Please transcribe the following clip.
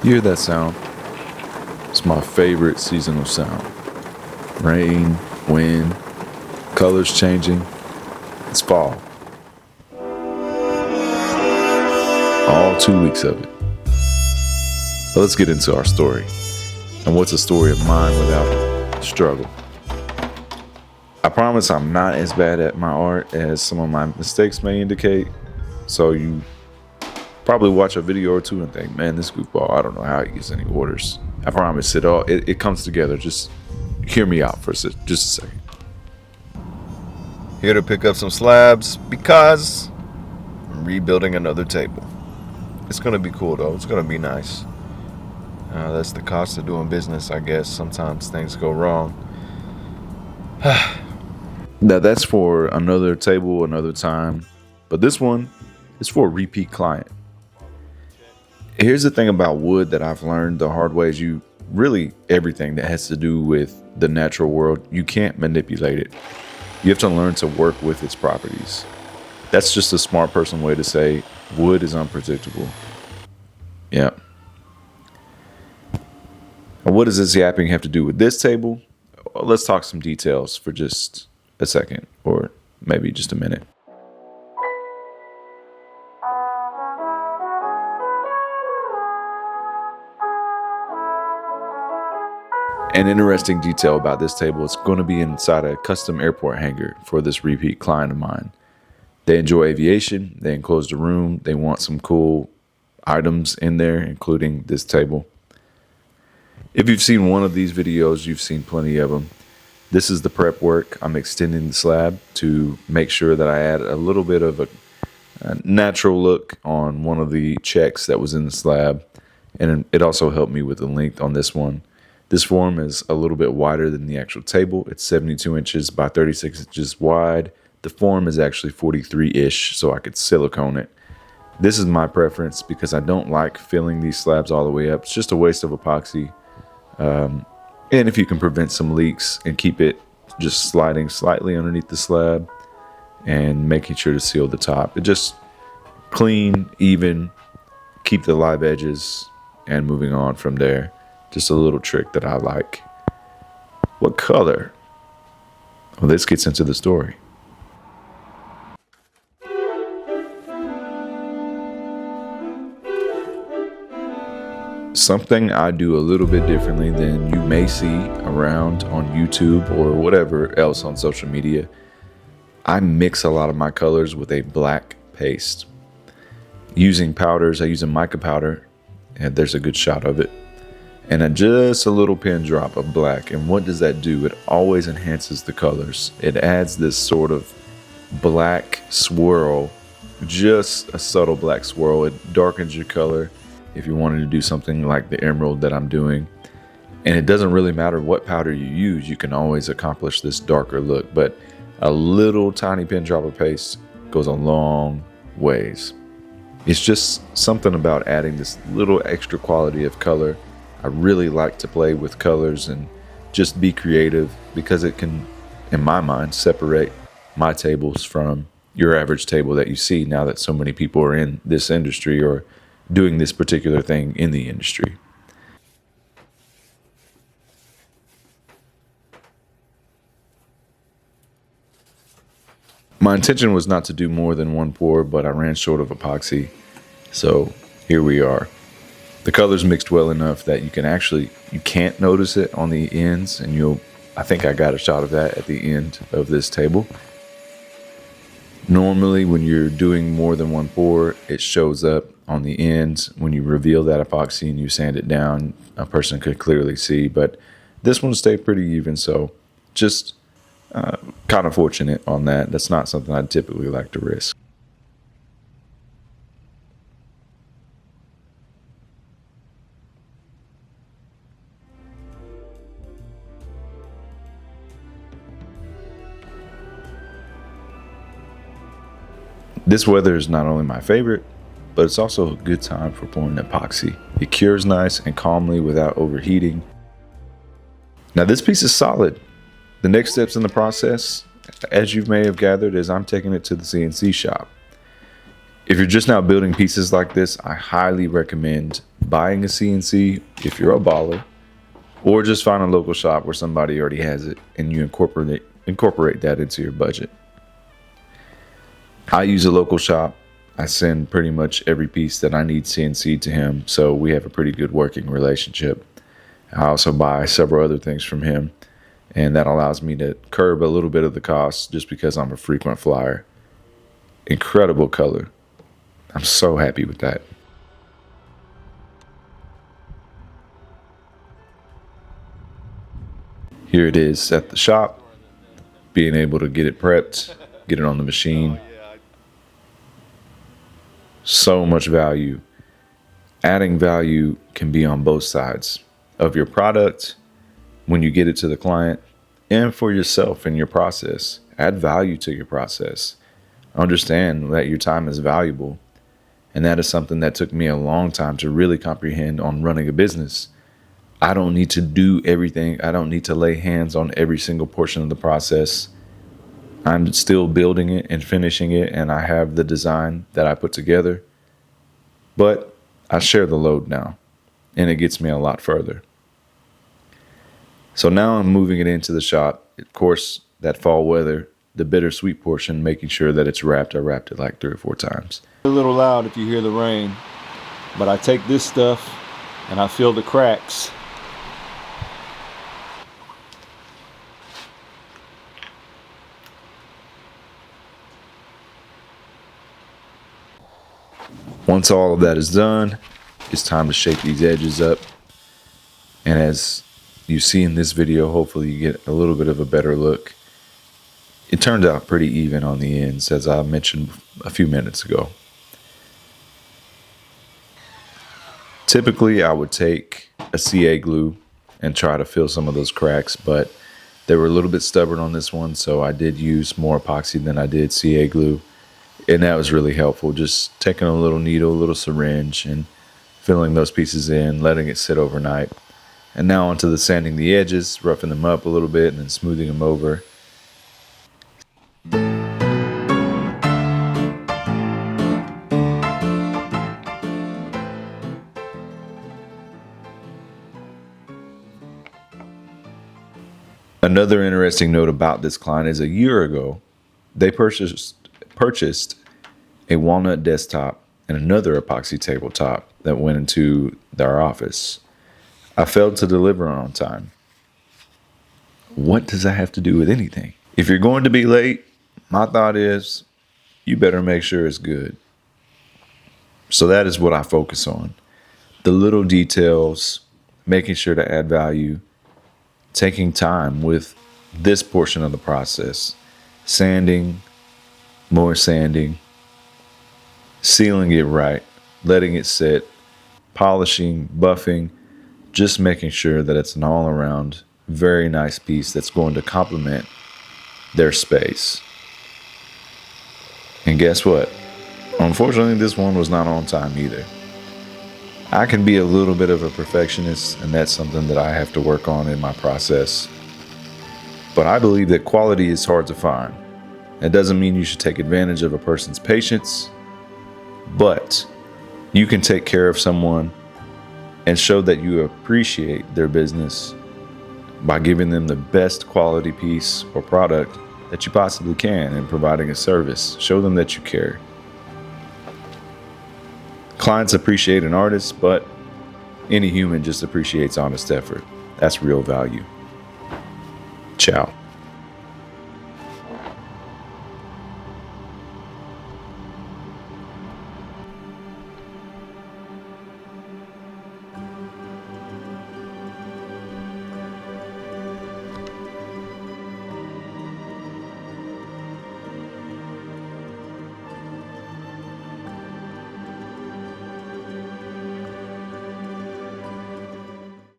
You hear that sound? It's my favorite seasonal sound. Rain, wind, colors changing. It's fall. All 2 weeks of it. But let's get into our story. And what's a story of mine without struggle? I promise I'm not as bad at my art as some of my mistakes may indicate. So you probably watch a video or two and think, man, this goofball, I don't know how he gets any orders. I promise it comes together. Just hear me out for just a second. Here to pick up some slabs because I'm rebuilding another table. It's going to be cool though. It's going to be nice. That's the cost of doing business, I guess. Sometimes things go wrong. Now that's for another table, another time. But this one is for a repeat client. Here's the thing about wood that I've learned the hard way is everything that has to do with the natural world, you can't manipulate it. You have to learn to work with its properties. That's just a smart person way to say wood is unpredictable. Yeah. And what does this yapping have to do with this table? Well, let's talk some details for just a second, or maybe just a minute. An interesting detail about this table is going to be inside a custom airport hangar for this repeat client of mine. They enjoy aviation, they enclose the room, they want some cool items in there, including this table. If you've seen one of these videos, you've seen plenty of them. This is the prep work. I'm extending the slab to make sure that I add a little bit of a natural look on one of the checks that was in the slab. And it also helped me with the length on this one. This form is a little bit wider than the actual table. It's 72 inches by 36 inches wide. The form is actually 43-ish, so I could silicone it. This is my preference because I don't like filling these slabs all the way up. It's just a waste of epoxy. And if you can prevent some leaks and keep it just sliding slightly underneath the slab and making sure to seal the top. It just clean, even, keep the live edges, and moving on from there. Just a little trick that I like. What color? Well, this gets into the story. Something I do a little bit differently than you may see around on YouTube or whatever else on social media. I mix a lot of my colors with a black paste. Using powders, I use a mica powder, and there's a good shot of it. And just a little pin drop of black. And what does that do? It always enhances the colors. It adds this sort of black swirl, just a subtle black swirl. It darkens your color if you wanted to do something like the emerald that I'm doing. And it doesn't really matter what powder you use. You can always accomplish this darker look. But a little tiny pin drop of paste goes a long ways. It's just something about adding this little extra quality of color. I really like to play with colors and just be creative because it can, in my mind, separate my tables from your average table that you see now that so many people are in this industry or doing this particular thing in the industry. My intention was not to do more than one pour, but I ran short of epoxy, so here we are. The colors mixed well enough that you can't notice it on the ends, and I think I got a shot of that at the end of this table. Normally, when you're doing more than one pour, it shows up on the ends. When you reveal that epoxy and you sand it down, a person could clearly see, but this one stayed pretty even, so just kind of fortunate on that. That's not something I'd typically like to risk. This weather is not only my favorite, but it's also a good time for pouring epoxy. It cures nice and calmly without overheating. Now this piece is solid. The next steps in the process, as you may have gathered, is I'm taking it to the CNC shop. If you're just now building pieces like this, I highly recommend buying a CNC if you're a baller, or just find a local shop where somebody already has it and you incorporate that into your budget. I use a local shop. I send pretty much every piece that I need CNC to him, so we have a pretty good working relationship. I also buy several other things from him, and that allows me to curb a little bit of the cost just because I'm a frequent flyer. Incredible color. I'm so happy with that. Here it is at the shop, being able to get it prepped, get it on the machine. So much value. Adding value can be on both sides of your product when you get it to the client, and for yourself in your process. Add value to your process. Understand that your time is valuable. And that is something that took me a long time to really comprehend on running a business. I don't need to do everything. I don't need to lay hands on every single portion of the process. I'm still building it and finishing it, and I have the design that I put together. But I share the load now, and it gets me a lot further. So now I'm moving it into the shop. Of course, that fall weather, the bittersweet portion, making sure that it's wrapped. I wrapped it like 3 or 4 times. A little loud if you hear the rain, but I take this stuff and I fill the cracks. Once all of that is done, it's time to shape these edges up. And as you see in this video, hopefully you get a little bit of a better look. It turned out pretty even on the ends, as I mentioned a few minutes ago. Typically, I would take a CA glue and try to fill some of those cracks, but they were a little bit stubborn on this one, so I did use more epoxy than I did CA glue, and that was really helpful. Just taking a little needle, a little syringe, and filling those pieces in, letting it sit overnight. And now onto the sanding the edges, roughing them up a little bit, and then smoothing them over. Another interesting note about this client is a year ago, they purchased a walnut desktop and another epoxy tabletop that went into their office. I failed to deliver on time. What does that have to do with anything? If you're going to be late, my thought is you better make sure it's good. So that is what I focus on. The little details, making sure to add value, taking time with this portion of the process, sanding, more sanding, sealing it right, letting it sit, polishing, buffing, just making sure that it's an all-around very nice piece that's going to complement their space. And guess what? Unfortunately, this one was not on time either. I can be a little bit of a perfectionist, and that's something that I have to work on in my process. But I believe that quality is hard to find. It doesn't mean you should take advantage of a person's patience, but you can take care of someone and show that you appreciate their business by giving them the best quality piece or product that you possibly can and providing a service. Show them that you care. Clients appreciate an artist, but any human just appreciates honest effort. That's real value. Ciao.